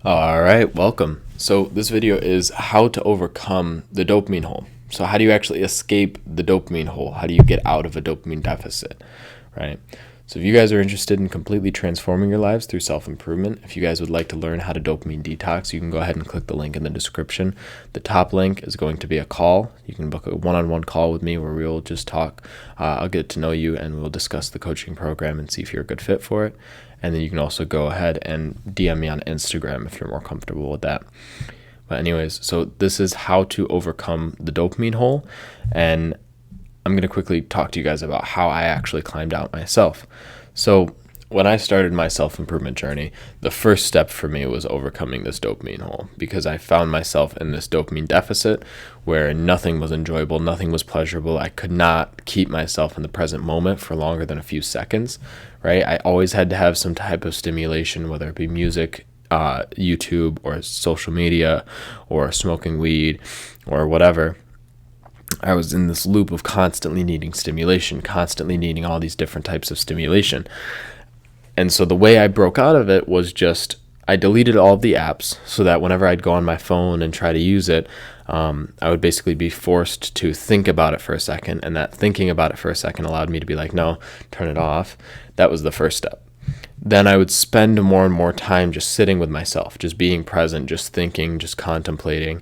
All right, welcome. So this video is how to overcome the dopamine hole. So how do you actually escape the dopamine hole? How do you get out of a dopamine deficit, right? So if you guys are interested in completely transforming your lives through self-improvement, if you guys would like to learn how to dopamine detox, you can go ahead and click the link in the description. The top link is going to be a call. You can book a one-on-one call with me where we'll just talk. I'll get to know you and we'll discuss the coaching program and see if you're a good fit for it. And then you can also go ahead and DM me on Instagram if you're more comfortable with that. But anyways, so this is how to overcome the dopamine hole. And I'm going to quickly talk to you guys about how I actually climbed out myself. So when I started my self-improvement journey, the first step for me was overcoming this dopamine hole, because I found myself in this dopamine deficit where nothing was enjoyable, nothing was pleasurable. I could not keep myself in the present moment for longer than a few seconds, right? I always had to have some type of stimulation, whether it be music, YouTube, or social media, or smoking weed, or whatever. I was in this loop of constantly needing stimulation, constantly needing all these different types of stimulation. And so the way I broke out of it was just I deleted all of the apps so that whenever I'd go on my phone and try to use it, I would basically be forced to think about it for a second. And that thinking about it for a second allowed me to be like, no, turn it off. That was the first step. Then I would spend more and more time just sitting with myself, just being present, just thinking, just contemplating.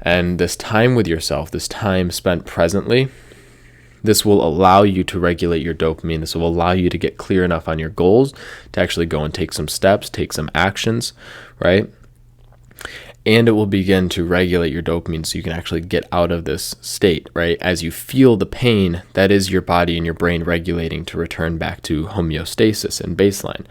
And this time with yourself, this time spent presently, this will allow you to regulate your dopamine. This will allow you to get clear enough on your goals to actually go and take some steps, take some actions, right? And it will begin to regulate your dopamine so you can actually get out of this state, right? As you feel the pain, that is your body and your brain regulating to return back to homeostasis and baseline.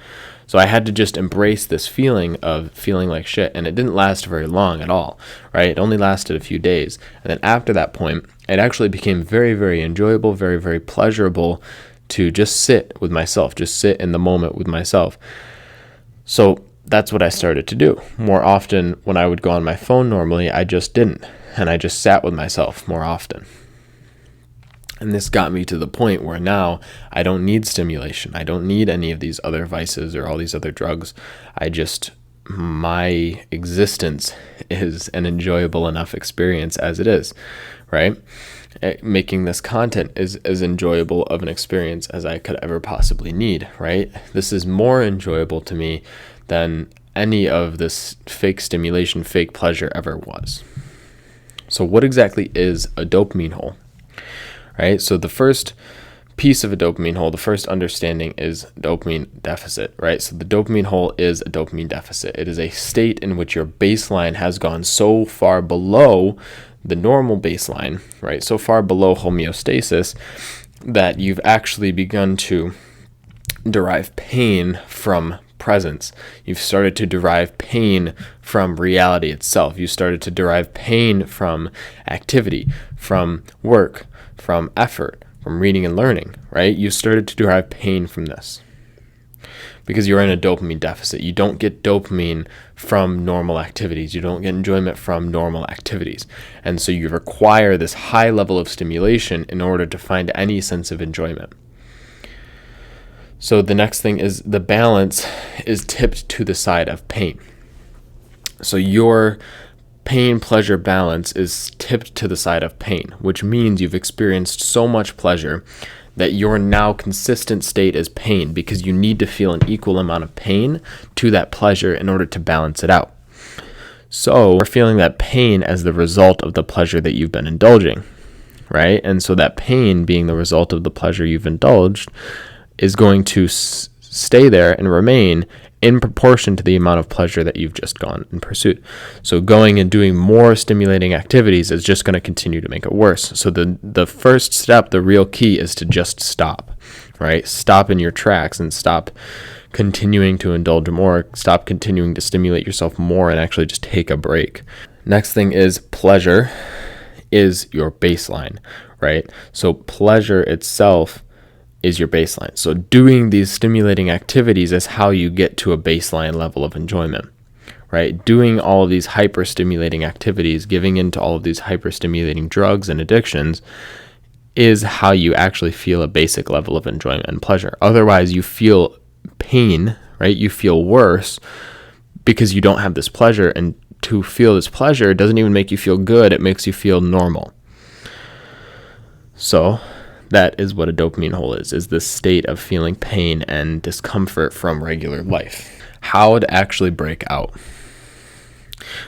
So I had to just embrace this feeling of feeling like shit, and it didn't last very long at all, right? It only lasted a few days. And then after that point, it actually became very, very enjoyable, very, very pleasurable to just sit with myself, just sit in the moment with myself. So that's what I started to do. More often when I would go on my phone normally, I just didn't. And I just sat with myself more often. And this got me to the point where now I don't need stimulation. I don't need any of these other vices or all these other drugs. My existence is an enjoyable enough experience as it is, right? Making this content is as enjoyable of an experience as I could ever possibly need, right? This is more enjoyable to me than any of this fake stimulation, fake pleasure ever was. So what exactly is a dopamine hole? Right? So the first piece of a dopamine hole, the first understanding is dopamine deficit, right? So the dopamine hole is a dopamine deficit. It is a state in which your baseline has gone so far below the normal baseline, right? So far below homeostasis that you've actually begun to derive pain from presence. You've started to derive pain from reality itself. You started to derive pain from activity, from work, from effort, from reading and learning, right? You started to derive pain from this because you're in a dopamine deficit. You don't get dopamine from normal activities. You don't get enjoyment from normal activities. And so you require this high level of stimulation in order to find any sense of enjoyment. So the next thing is the balance is tipped to the side of pain. So your pain-pleasure balance is tipped to the side of pain, which means you've experienced so much pleasure that your now consistent state is pain because you need to feel an equal amount of pain to that pleasure in order to balance it out. So we're feeling that pain as the result of the pleasure that you've been indulging, right? And so that pain being the result of the pleasure you've indulged is going to stay there and remain in proportion to the amount of pleasure that you've just gone and pursued. So going and doing more stimulating activities is just going to continue to make it worse. So the first step, the real key, is to just stop, right? Stop in your tracks and stop continuing to indulge more. Stop continuing to stimulate yourself more and actually just take a break. Next thing is pleasure is your baseline, right? So pleasure itself is your baseline. So doing these stimulating activities is how you get to a baseline level of enjoyment, right? Doing all of these hyper-stimulating activities, giving into all of these hyper-stimulating drugs and addictions is how you actually feel a basic level of enjoyment and pleasure. Otherwise, you feel pain, right? You feel worse because you don't have this pleasure. And to feel this pleasure, it doesn't even make you feel good. It makes you feel normal. So that is what a dopamine hole is this state of feeling pain and discomfort from regular life. How to actually break out.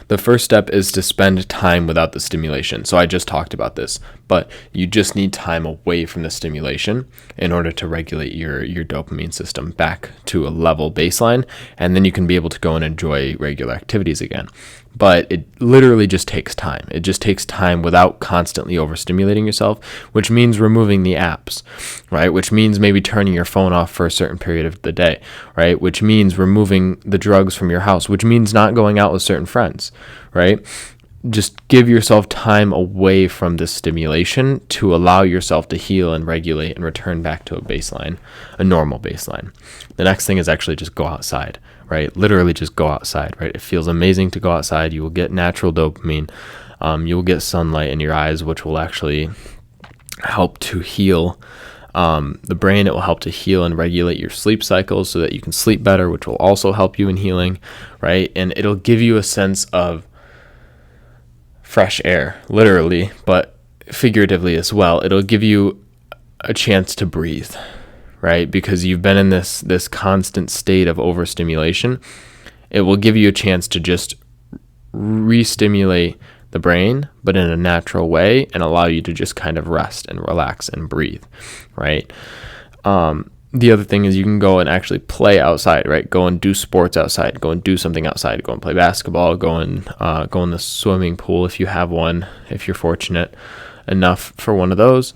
The first step is to spend time without the stimulation. So I just talked about this, but you just need time away from the stimulation in order to regulate your dopamine system back to a level baseline, and then you can be able to go and enjoy regular activities again. But it literally just takes time. It just takes time without constantly overstimulating yourself, which means removing the apps, right? Which means maybe turning your phone off for a certain period of the day, right? Which means removing the drugs from your house, which means not going out with certain friends, right? Just give yourself time away from this stimulation to allow yourself to heal and regulate and return back to a baseline, a normal baseline. The next thing is actually just go outside, right? Literally just go outside, right? It feels amazing to go outside. You will get natural dopamine. You will get sunlight in your eyes, which will actually help to heal the brain. It will help to heal and regulate your sleep cycles so that you can sleep better, which will also help you in healing, right? And it'll give you a sense of fresh air, literally, but figuratively as well. It'll give you a chance to breathe, right? Because you've been in this constant state of overstimulation. It will give you a chance to just re-stimulate the brain, but in a natural way, and allow you to just kind of rest and relax and breathe, right? The other thing is you can go and actually play outside, right? Go and do sports outside. Go and do something outside. Go and play basketball. Go in the swimming pool if you have one, if you're fortunate enough for one of those.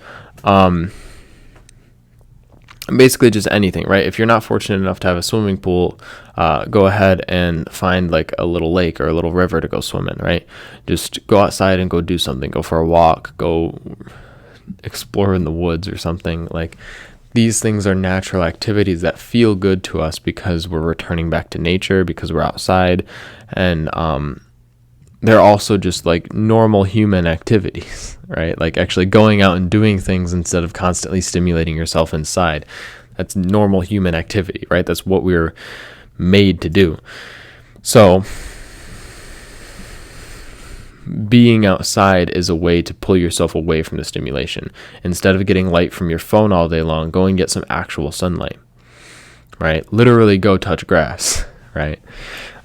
Basically just anything, right? If you're not fortunate enough to have a swimming pool, go ahead and find like a little lake or a little river to go swim in, right? Just go outside and go do something. Go for a walk. Go explore in the woods or something. Like, these things are natural activities that feel good to us because we're returning back to nature, because we're outside, and they're also just like normal human activities, right? Like actually going out and doing things instead of constantly stimulating yourself inside. That's normal human activity, right? That's what we're made to do. So being outside is a way to pull yourself away from the stimulation. Instead of getting light from your phone all day long, go and get some actual sunlight, right? Literally go touch grass, right?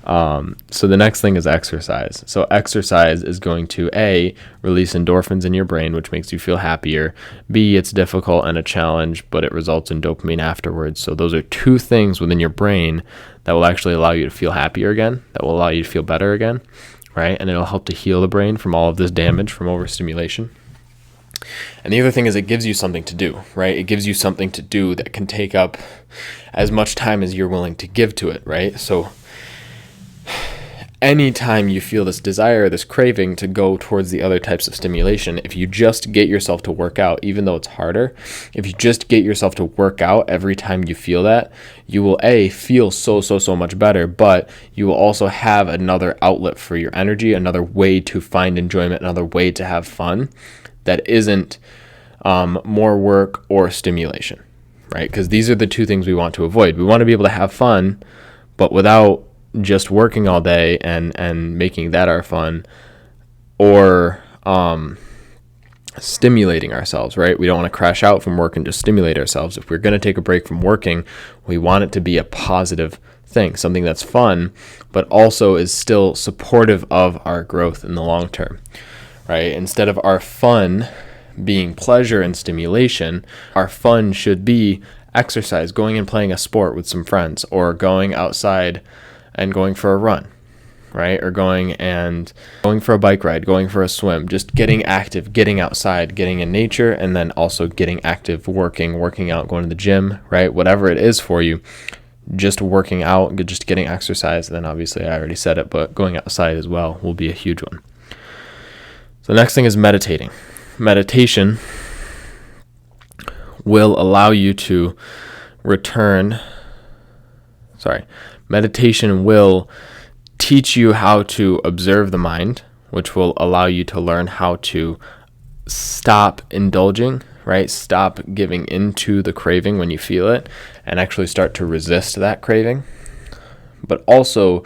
So the next thing is exercise. So exercise is going to A, release endorphins in your brain, which makes you feel happier. B, it's difficult and a challenge, but it results in dopamine afterwards. So those are two things within your brain that will actually allow you to feel happier again, that will allow you to feel better again, right? And it'll help to heal the brain from all of this damage from overstimulation. And the other thing is it gives you something to do, right? It gives you something to do that can take up as much time as you're willing to give to it, right? So anytime you feel this desire, this craving to go towards the other types of stimulation, if you just get yourself to work out, even though it's harder, if you just get yourself to work out every time you feel that, you will feel so much better, but you will also have another outlet for your energy, another way to find enjoyment, another way to have fun that isn't more work or stimulation, right? Because these are the two things we want to avoid. We want to be able to have fun, but without just working all day and making that our fun, or stimulating ourselves, right? We don't want to crash out from work and just stimulate ourselves. If we're going to take a break from working, we want it to be a positive thing, something that's fun, but also is still supportive of our growth in the long term, right? Instead of our fun being pleasure and stimulation, our fun should be exercise, going and playing a sport with some friends, or going outside and going for a run, right? Or going for a bike ride, going for a swim, just getting active, getting outside, getting in nature, and then also getting active, working out, going to the gym, right? Whatever it is for you, just working out, just getting exercise. And then obviously I already said it, but going outside as well will be a huge one. So the next thing is meditating. Meditation will allow you to Meditation will teach you how to observe the mind, which will allow you to learn how to stop indulging, right? Stop giving into the craving when you feel it, and actually start to resist that craving. But also,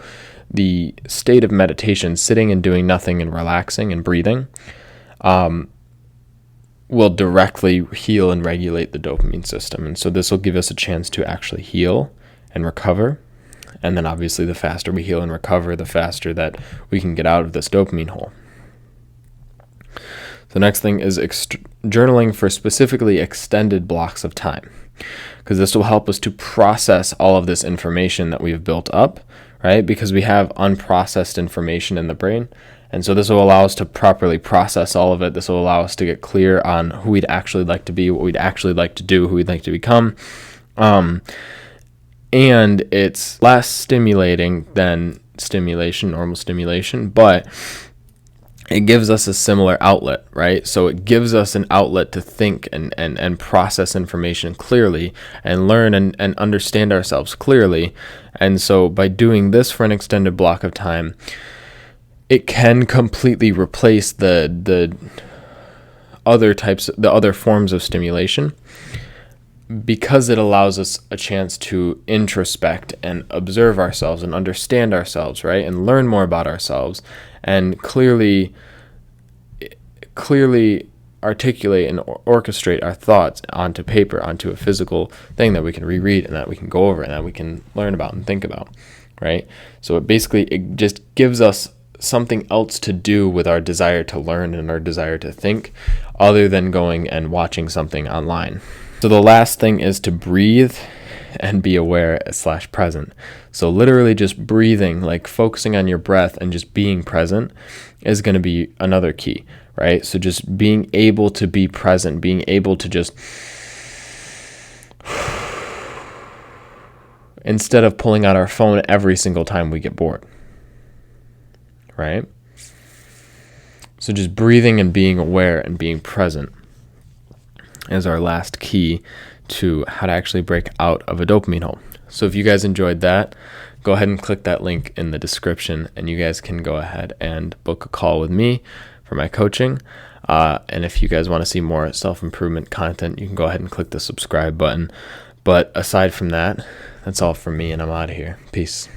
the state of meditation, sitting and doing nothing and relaxing and breathing, will directly heal and regulate the dopamine system. And so this will give us a chance to actually heal and recover. And then obviously the faster we heal and recover, the faster that we can get out of this dopamine hole. The next thing is journaling for specifically extended blocks of time, because this will help us to process all of this information that we've built up, right? Because we have unprocessed information in the brain. And so this will allow us to properly process all of it. This will allow us to get clear on who we'd actually like to be, what we'd actually like to do, who we'd like to become. And it's less stimulating than normal stimulation, but it gives us a similar outlet, right? So it gives us an outlet to think and process information clearly and learn and understand ourselves clearly. And so by doing this for an extended block of time, it can completely replace the other forms of stimulation, because it allows us a chance to introspect and observe ourselves and understand ourselves, right? And learn more about ourselves and clearly articulate and orchestrate our thoughts onto paper, onto a physical thing that we can reread and that we can go over and that we can learn about and think about, right? So it just gives us something else to do with our desire to learn and our desire to think, other than going and watching something online. So the last thing is to breathe and be aware / present. So literally just breathing, like focusing on your breath and just being present, is going to be another key, right? So just being able to be present, being able to just, instead of pulling out our phone every single time we get bored, right? So just breathing and being aware and being present is our last key to how to actually break out of a dopamine hole. So if you guys enjoyed that, go ahead and click that link in the description, and you guys can go ahead and book a call with me for my coaching. And if you guys want to see more self-improvement content, you can go ahead and click the subscribe button. But aside from that, that's all from me, and I'm out of here. Peace.